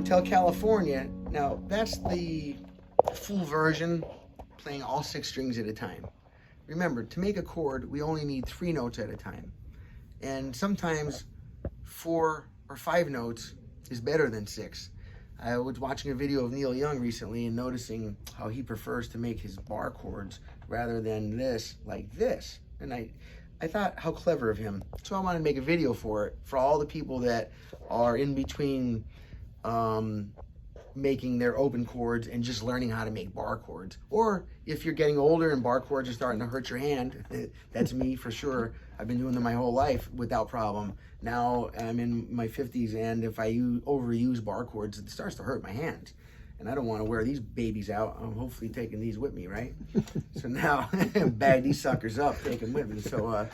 Hotel California. Now, that's the full version, playing all 6 strings at a time. Remember, to make a chord, we only need 3 notes at a time. And sometimes 4 or 5 notes is better than 6. I was watching a video of Neil Young recently and noticing how he prefers to make his bar chords rather than this, like this. And I thought, how clever of him. So I wanted to make a video for it, for all the people that are in between making their open chords and just learning how to make bar chords. Or if you're getting older and bar chords are starting to hurt your hand, that's me for sure. I've been doing them my whole life without problem. Now I'm in my 50s, and if I overuse bar chords, it starts to hurt my hands. And I don't want to wear these babies out. I'm hopefully taking these with me, right? So now, bag these suckers up, take them with me. So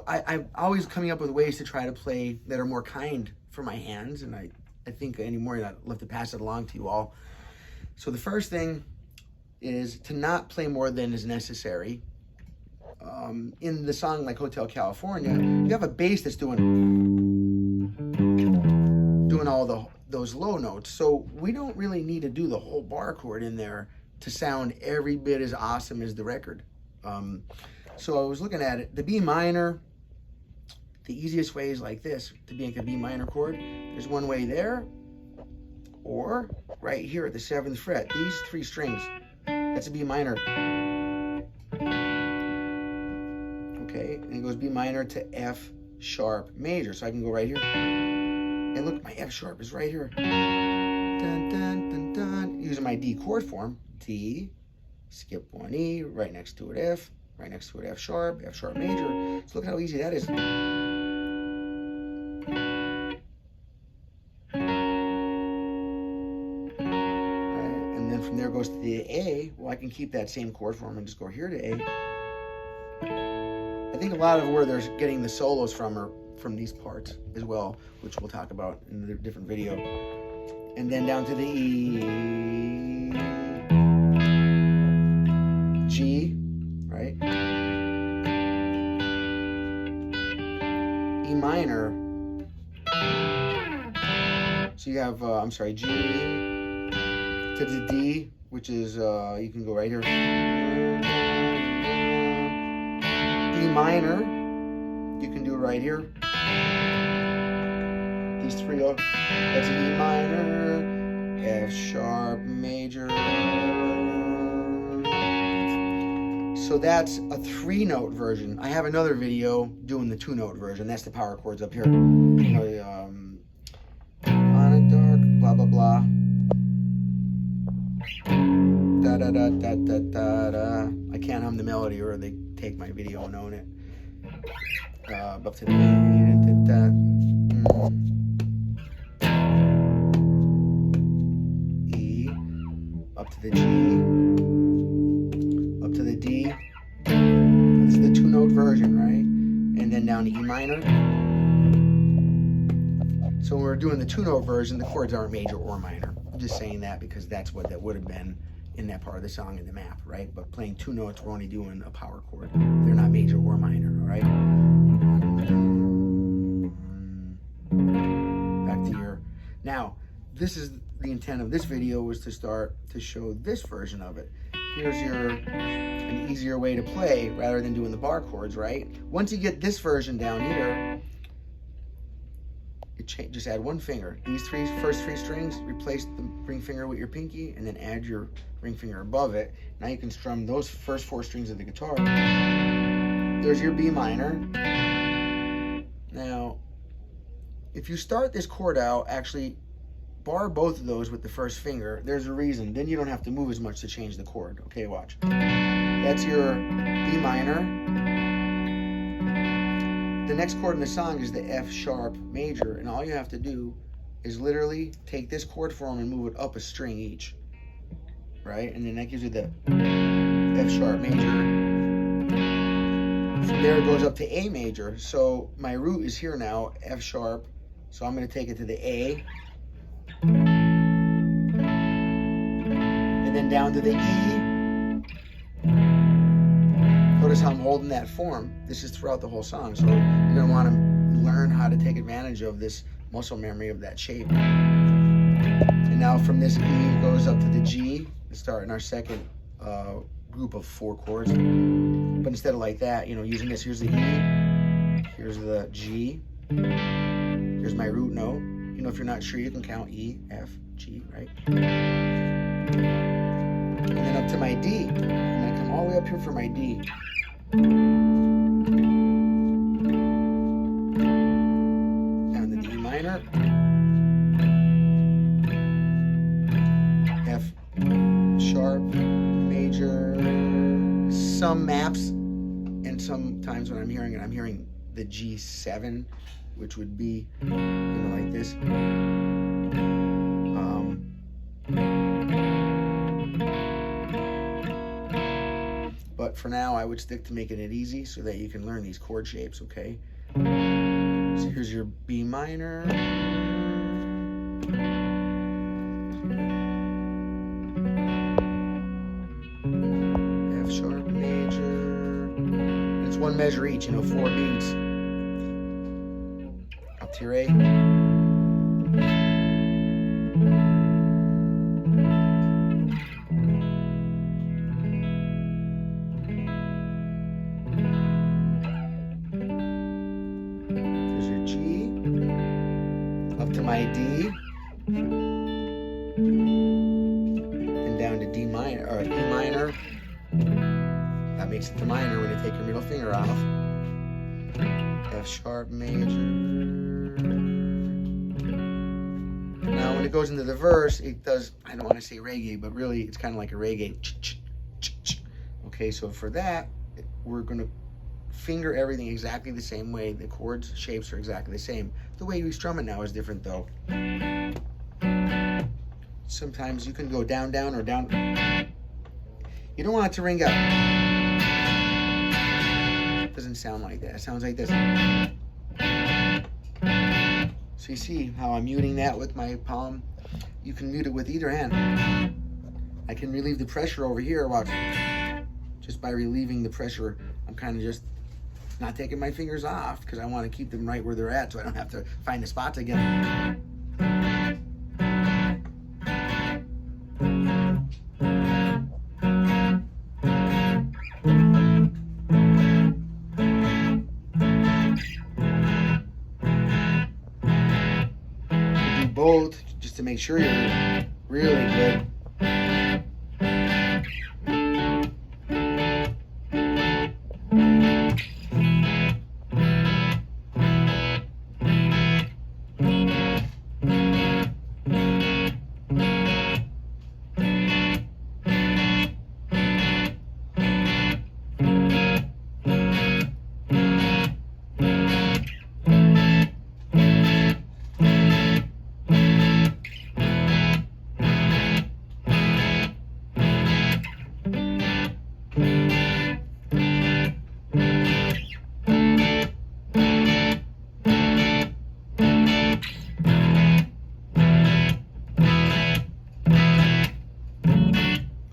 I'm always coming up with ways to try to play that are more kind for my hands, and I think anymore I'd love to pass it along to you all. So the first thing is to not play more than is necessary. In the song like Hotel California, you have a bass that's doing all those low notes. So we don't really need to do the whole bar chord in there to sound every bit as awesome as the record. So I was looking at it, the B minor, the easiest way is like this, to make a B minor chord. There's one way there, or right here at the 7th fret, these 3 strings, that's a B minor. Okay, and it goes B minor to F sharp major. So I can go right here. And look, my F sharp is right here. Dun, dun, dun, dun. Using my D chord form. D, skip 1 E, right next to it F, right next to it F sharp major. So look how easy that is. And then from there goes to the A. Well, I can keep that same chord form and just go here to A. I think a lot of where they're getting the solos from are from these parts as well, which we'll talk about in a different video. And then down to the E, G, right? E minor. So you have, G to the D, which is, you can go right here. E minor, you can do right here. These 3 are, that's an E minor, F sharp major. So that's a 3-note version. I have another video doing the 2-note version. That's the power chords up here. On a dark, blah, blah, blah. Da, da, da, da, da, da, da. I can't hum the melody or they take my video and own it. Up to the E, up to the G, up to the D. This is the 2-note version, right? And then down to E minor. So when we're doing the 2-note version, the chords aren't major or minor. I'm just saying that because that's what that would have been in that part of the song in the map, right? But playing 2 notes, we're only doing a power chord. They're not major or minor, all right? Back to your... Now, this is the intent of this video, was to start to show this version of it. Here's an easier way to play rather than doing the bar chords, right? Once you get this version down here, just add 1 finger. These first 3 strings, replace the ring finger with your pinky, and then add your ring finger above it. Now you can strum those first 4 strings of the guitar. There's your B minor. Now, if you start this chord out, actually bar both of those with the first finger. There's a reason. Then you don't have to move as much to change the chord. Okay, watch. That's your B minor. The next chord in the song is the F sharp major, and all you have to do is literally take this chord form and move it up a string each, right? And then that gives you the F sharp major. From there it goes up to A major. So my root is here now, F sharp. So I'm going to take it to the A. And then down to the E. Notice how I'm holding that form. This is throughout the whole song. So you're going to want to learn how to take advantage of this muscle memory of that shape. And now from this E, it goes up to the G, starting our second group of 4 chords. But instead of like that, you know, using this, here's the E, here's the G, here's my root note. You know, if you're not sure, you can count E, F, G, right? And then up to my D. I'm gonna come all the way up here for my D. Down to D minor. F sharp, major, some maps, and sometimes when I'm hearing it, I'm hearing the G7, which would be, you know, like this. But for now, I would stick to making it easy so that you can learn these chord shapes, okay? So here's your B minor. F sharp major. It's 1 measure each, you know, 4 beats. Up to your A. There's your G. Up to my D. And down to D minor, or E minor. That makes it to minor when you take your middle finger off. F sharp major. Now when it goes into the verse, it does, I don't want to say reggae, but really it's kind of like a reggae. Okay, so for that, we're going to finger everything exactly the same way. The chords, shapes are exactly the same. The way we strum it now is different though. Sometimes you can go down, down, or down. You don't want it to ring out. It doesn't sound like that. It sounds like this. So you see how I'm muting that with my palm? You can mute it with either hand. I can relieve the pressure over here, watch. Just by relieving the pressure, I'm kind of just not taking my fingers off because I want to keep them right where they're at so I don't have to find the spots again. Both just to make sure you're really good.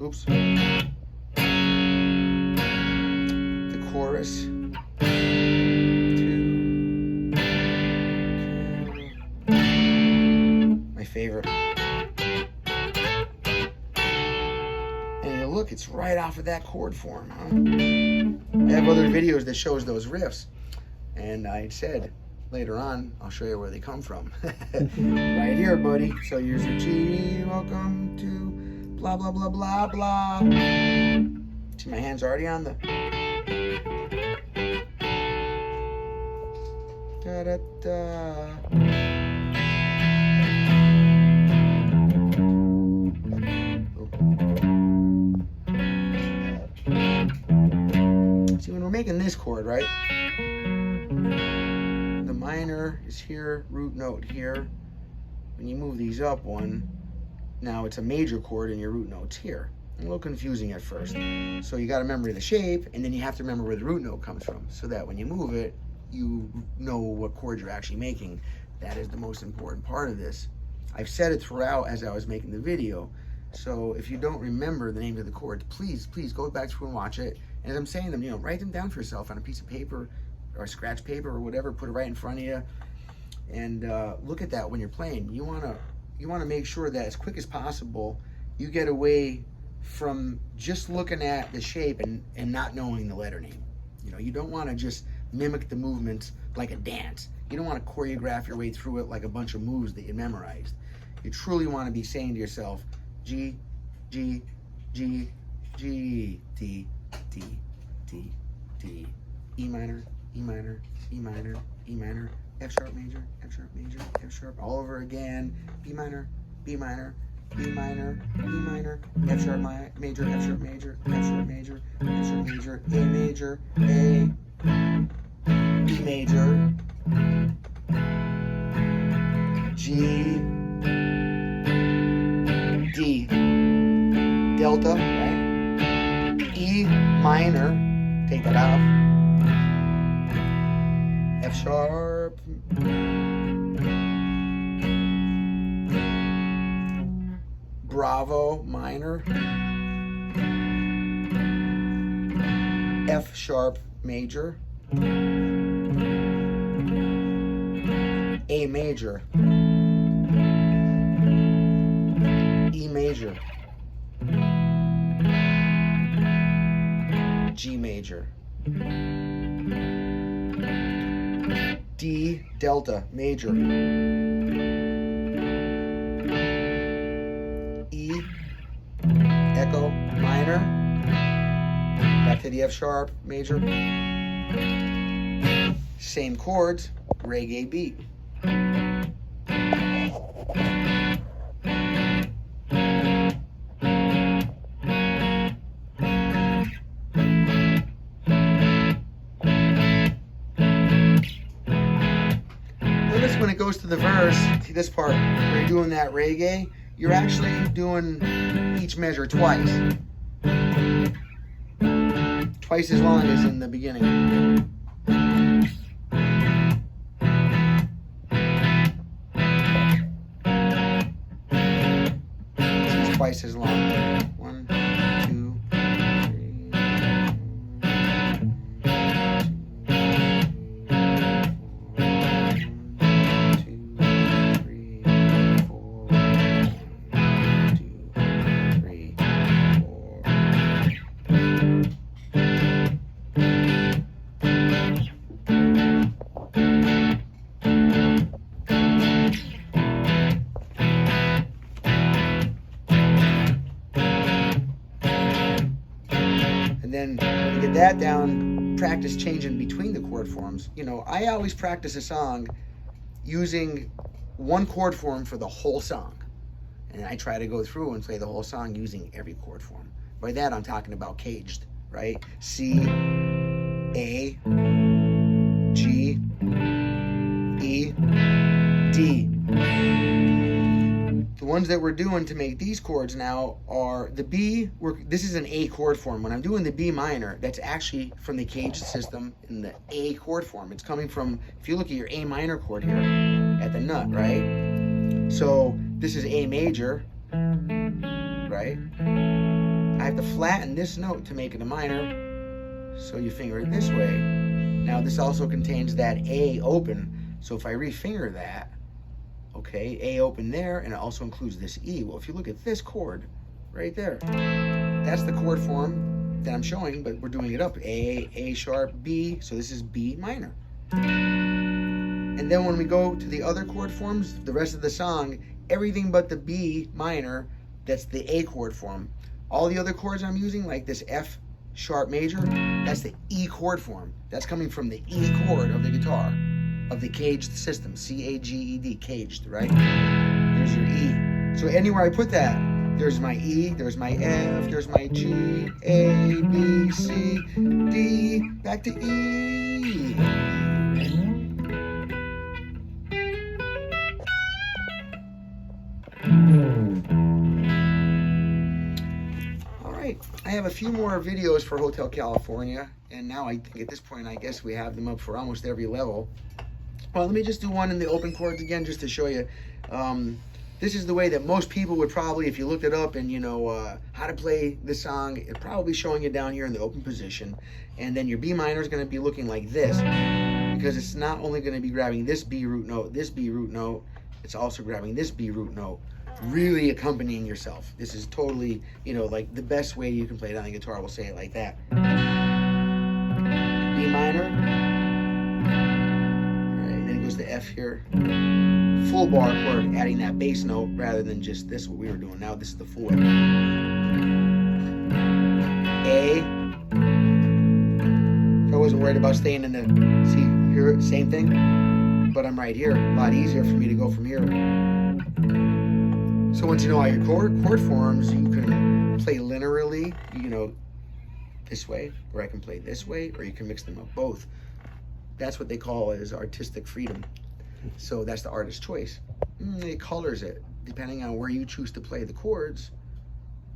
Oops. The chorus. 2. My favorite. And look, it's right off of that chord form, huh? I have other videos that shows those riffs. And I said, later on, I'll show you where they come from. Right here, buddy. So here's your G, welcome to blah, blah, blah, blah, blah. See, my hand's already on the... Da, da, da. See, when we're making this chord, right? The minor is here, root note here. When you move these up one, now it's a major chord and your root note's here. A little confusing at first. So you got to remember the shape, and then you have to remember where the root note comes from, so that when you move it, you know what chord you're actually making. That is the most important part of this. I've said it throughout as I was making the video. So if you don't remember the names of the chords, please go back through and watch it. And as I'm saying them, write them down for yourself on a piece of paper or scratch paper or whatever. Put it right in front of you. And look at that when you're playing. You wanna make sure that as quick as possible, you get away from just looking at the shape and not knowing the letter name. You know, you don't want to just mimic the movements like a dance. You don't want to choreograph your way through it like a bunch of moves that you memorized. You truly want to be saying to yourself, G, G, G, G, D, D, D, D, E minor, E minor, E minor, E minor, F sharp major, F sharp major, F sharp, all over again, B minor, B minor, B minor, B minor, F sharp major, F sharp major, F sharp major, F sharp major, A major, A, B major, G, D, delta, right? E minor, take that off, F sharp, Bravo minor, F sharp major, A major, E major, G major, D delta major, E echo minor, back to the F sharp major, same chords, reggae beat. Notice when it goes to the verse, see this part, where you're doing that reggae, you're actually doing each measure twice. Twice as long as in the beginning. This is twice as long. 1, 2, then when you get that down, practice changing between the chord forms. You know, I always practice a song using one chord form for the whole song. And I try to go through and play the whole song using every chord form. By that, I'm talking about caged, right? C, A, G, E, D. The ones that we're doing to make these chords now are the B. This is an A chord form. When I'm doing the B minor, that's actually from the CAGED system in the A chord form. It's coming from, if you look at your A minor chord here at the nut, right? So this is A major, right? I have to flatten this note to make it a minor, so you finger it this way. Now this also contains that A open, so if I refinger that, okay, A open there, and it also includes this E. Well, if you look at this chord right there, that's the chord form that I'm showing, but we're doing it up. A sharp, B, so this is B minor. And then when we go to the other chord forms, the rest of the song, everything but the B minor, that's the A chord form. All the other chords I'm using, like this F sharp major, that's the E chord form. That's coming from the E chord of the guitar, of the CAGED system, C-A-G-E-D, CAGED, right? There's your E. So anywhere I put that, there's my E, there's my F, there's my G, A, B, C, D, back to E. I have a few more videos for Hotel California, and now I think at this point I guess we have them up for almost every level. Well, let me just do one in the open chords again just to show you. This is the way that most people would probably, if you looked it up and you know how to play this song, it's probably showing you down here in the open position. And then your B minor is going to be looking like this. because it's not only going to be grabbing this B root note, it's also grabbing this B root note, really accompanying yourself. This is totally, you know, like the best way you can play it on the guitar. We'll say it like that. B minor. All right, then it goes to F here. Full bar chord, adding that bass note rather than just this, what we were doing. Now this is the full. A. If I wasn't worried about staying in the, see here, same thing, but I'm right here. A lot easier for me to go from here. So once you know all your chord forms, you can play linearly, you know, this way, or I can play this way, or you can mix them up both. That's what they call is artistic freedom. So that's the artist's choice. It colors it. Depending on where you choose to play the chords,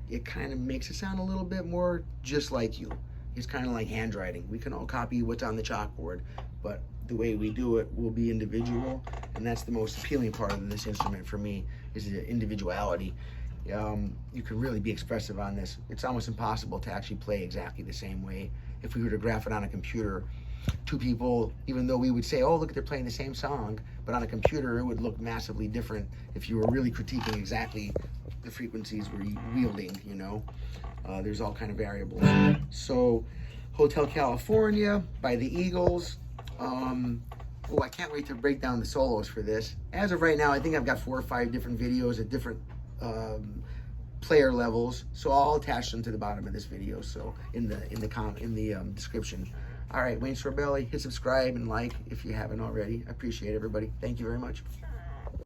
it kind of makes it sound a little bit more just like you. It's kind of like handwriting. We can all copy what's on the chalkboard, but the way we do it will be individual, and that's the most appealing part of this instrument for me, is the individuality. You can really be expressive on this. It's almost impossible to actually play exactly the same way. If we were to graph it on a computer, two people, even though we would say, oh, look, they're playing the same song, but on a computer, it would look massively different if you were really critiquing exactly the frequencies we're wielding, you know. There's all kind of variables. So, Hotel California by the Eagles. Oh, I can't wait to break down the solos for this. As of right now, I think I've got 4 or 5 different videos at different player levels, so I'll attach them to the bottom of this video, so in the description. All right, Wayne Sorbelli, hit subscribe and like if you haven't already. I appreciate everybody. Thank you very much. Sure.